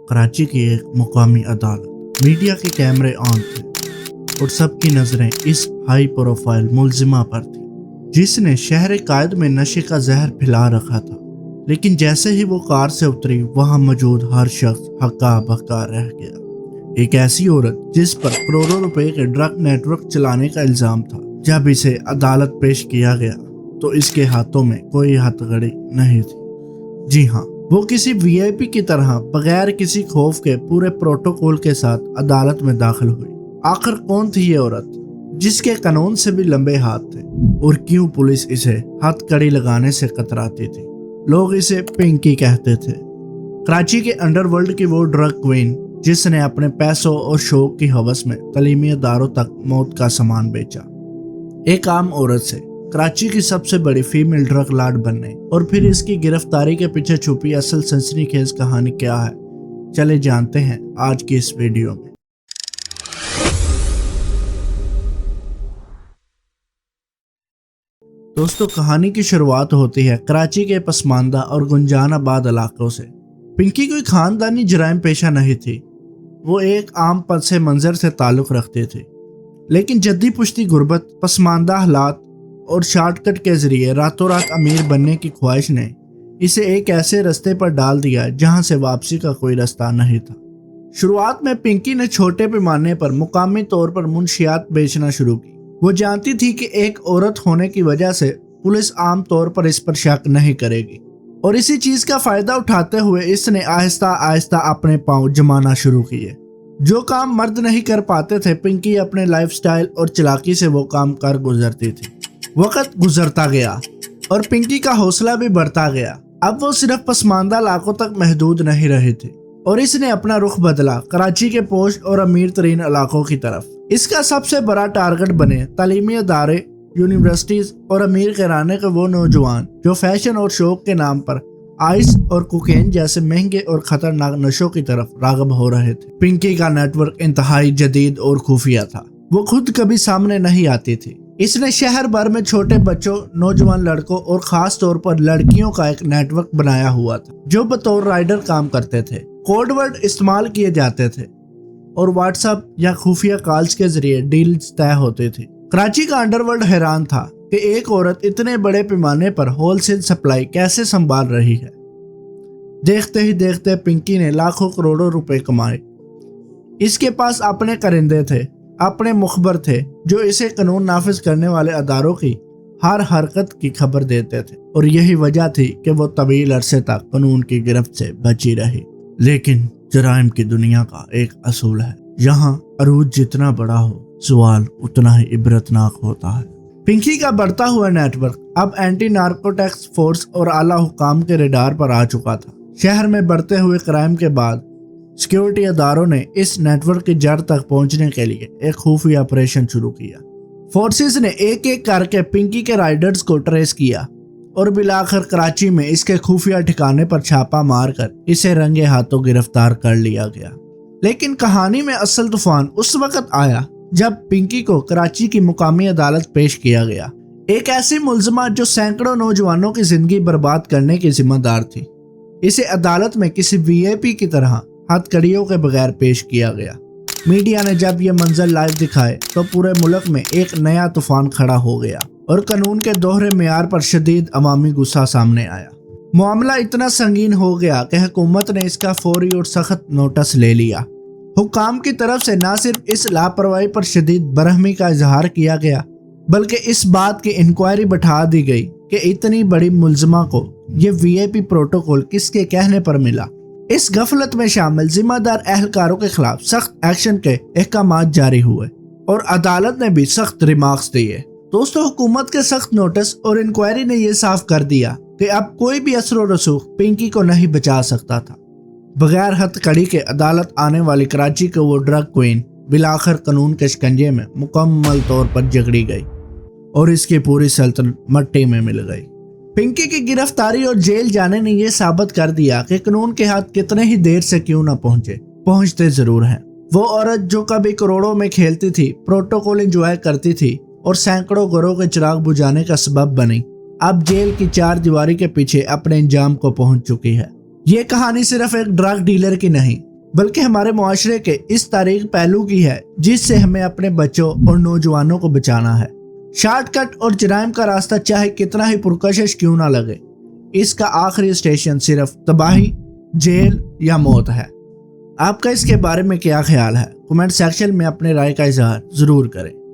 कराची की एक मुकामी अदालत। मीडिया के कैमरे ऑन थे और सबकी नजरें इस हाई प्रोफाइल मुलजिमा पर थी जिसने शहर कायद में नशे का जहर फैला रखा था। लेकिन जैसे ही वो कार से उतरी, वहां मौजूद हर शख्स हक्का बक्का रह गया। एक ऐसी औरत जिस पर करोड़ों रुपए के ड्रग नेटवर्क चलाने का इल्जाम था। जब इसे अदालत पेश किया गया तो इसके हाथों में कोई हथकड़ी नहीं थी। जी हाँ, वो किसी वीआईपी की तरह बगैर किसी खौफ के पूरे प्रोटोकॉल के साथ अदालत में दाखिल हुई। आखिर कौन थी ये औरत जिसके कानून से भी लंबे हाथ थे, और क्यों पुलिस इसे हथकड़ी लगाने से कतराती थी? लोग इसे पिंकी कहते थे, कराची के अंडरवर्ल्ड की वो ड्रग क्वीन जिसने अपने पैसों और शौक की हवस में तालीमी इदारों तक मौत का सामान बेचा। एक आम औरत से कराची की सबसे बड़ी फीमेल ड्रग लॉर्ड बनने और फिर इसकी गिरफ्तारी के पीछे छुपी असल सनसनीखेज कहानी क्या है, चले जानते हैं आज की इस वीडियो में। दोस्तों, कहानी की शुरुआत होती है कराची के पसमानदा और गुंजान आबाद इलाकों से। पिंकी कोई खानदानी जराइम पेशा नहीं थी। वो एक आम पस मंजर से ताल्लुक रखते थे, लेकिन जद्दी पुश्ती गुर्बत, पसमानदा हालात और शॉर्टकट के जरिए रातों रात अमीर बनने की ख्वाहिश ने इसे एक ऐसे रास्ते पर डाल दिया जहां से वापसी का कोई रास्ता नहीं था। शुरुआत में पिंकी ने छोटे पैमाने पर मुकामी तौर पर मुंशियात बेचना शुरू की। वो जानती थी कि एक औरत होने की वजह से पुलिस आम तौर पर इस पर शक नहीं करेगी, और इसी चीज का फायदा उठाते हुए इसने आहिस्ता आहिस्ता अपने पांव जमाना शुरू किए। जो काम मर्द नहीं कर पाते थे, पिंकी अपने लाइफस्टाइल और चालाकी से वो काम कर गुजरती थी। वक्त गुजरता गया और पिंकी का हौसला भी बढ़ता गया। अब वो सिर्फ पसमानदा इलाकों तक महदूद नहीं रहे थे, और इसने अपना रुख बदला कराची के पोश और अमीर तरीन इलाकों की तरफ। इसका सबसे बड़ा टारगेट बने तालीमी अदारे, यूनिवर्सिटीज और अमीर घराने के वो नौजवान जो फैशन और शौक के नाम पर आइस और कोकेन जैसे महंगे और खतरनाक नशों की तरफ राग़िब हो रहे थे। पिंकी का नेटवर्क इंतहाई जदीद और खुफिया था। वो खुद कभी सामने नहीं आती थी। इसने शहर भर में छोटे बच्चों, नौजवान लड़कों और खास तौर पर लड़कियों का एक नेटवर्क बनाया हुआ था जो बतौर राइडर काम करते थे। कोड वर्ड इस्तेमाल किए जाते थे और व्हाट्सएप या खुफिया कॉल्स के जरिए डील्स तय होते थे। कराची का अंडरवर्ल्ड हैरान था कि एक औरत इतने बड़े पैमाने पर होलसेल सप्लाई कैसे संभाल रही है। देखते ही देखते पिंकी ने लाखों करोड़ों रुपए कमाए। इसके पास अपने करिंदे थे, अपने मुखबर थे जो इसे कानून नाफिज करने वाले अदारों की हर हरकत की खबर देते थे, और यही वजह थी कि वो तवील अरसे तक कानून की गिरफ्त से बची रही। लेकिन जराइम की दुनिया का एक असूल है, यहाँ अरूज जितना बड़ा हो, सवाल उतना ही इबरतनाक होता है। पिंकी का बढ़ता हुआ नेटवर्क अब एंटी नार्कोटिक्स फोर्स और आला हुकाम के रडार पर आ चुका था। शहर में बढ़ते हुए क्राइम के बाद सिक्योरिटी अदारों ने इस नेटवर्क की जड़ तक पहुंचने के लिए एक खुफिया ऑपरेशन शुरू किया। फोर्सेस ने एक एक करके पिंकी के राइडर्स को ट्रेस किया और बिलाखिर कराची में इसके खुफिया ठिकाने पर छापा मारकर इसे रंगे हाथों गिरफ्तार कर लिया गया। लेकिन कहानी में असल तूफान उस वक्त आया जब पिंकी को कराची की मुकामी अदालत पेश किया गया। एक ऐसी मुलजिमा जो सैकड़ों नौजवानों की जिंदगी बर्बाद करने की जिम्मेदार थी। इसे अदालत में किसी वीआईपी की तरह हथकड़ियों के बगैर पेश किया गया। मीडिया ने जब ये मंजर लाइव दिखाए तो पूरे मुल्क में एक नया तूफान खड़ा हो गया और कानून के दोहरे मेयार पर शदीद अवामी गुस्सा सामने आया। मामला इतना संगीन हो गया कि हुकूमत ने इसका फौरी और सख्त नोटिस ले लिया। हुकाम की तरफ से न सिर्फ इस लापरवाही पर शदीद बरहमी का इजहार किया गया, बल्कि इस बात की इंक्वायरी बैठा दी गई कि इतनी बड़ी मुलजिमा को ये वीआईपी प्रोटोकॉल किसके कहने पर मिला। इस गफलत में शामिल जिम्मेदार अहलकारों के खिलाफ सख्त एक्शन के अहकामात जारी हुए और अदालत ने भी सख्त रिमार्क्स दिए। दोस्तों, हुकूमत के सख्त नोटिस और इंक्वायरी ने यह साफ कर दिया कि अब कोई भी असर व रसूख पिंकी को नहीं बचा सकता था। बगैर हथकड़ी के अदालत आने वाली कराची के वो ड्रग क्वीन बिलाखिर कानून के शिकंजे में मुकम्मल तौर पर जकड़ी गई और इसकी पूरी सल्तनत मट्टी में मिल गई। पिंकी की गिरफ्तारी और जेल जाने ने यह साबित कर दिया कि कानून के हाथ कितने ही देर से क्यों न पहुंचते जरूर हैं। वो औरत जो कभी करोड़ों में खेलती थी, प्रोटोकॉल एंजॉय करती थी और सैकड़ों घरों के चिराग बुझाने का सबब बनी, अब जेल की चार दीवारी के पीछे अपने अंजाम को पहुंच चुकी है। ये कहानी सिर्फ एक ड्रग डीलर की नहीं, بلکہ ہمارے معاشرے کے اس تاریخ پہلو کی ہے جس سے ہمیں اپنے بچوں اور نوجوانوں کو بچانا ہے۔ شارٹ کٹ اور جرائم کا راستہ چاہے کتنا ہی پرکشش کیوں نہ لگے، اس کا آخری اسٹیشن صرف تباہی، جیل یا موت ہے۔ آپ کا اس کے بارے میں کیا خیال ہے؟ کمنٹ سیکشن میں اپنے رائے کا اظہار ضرور کریں۔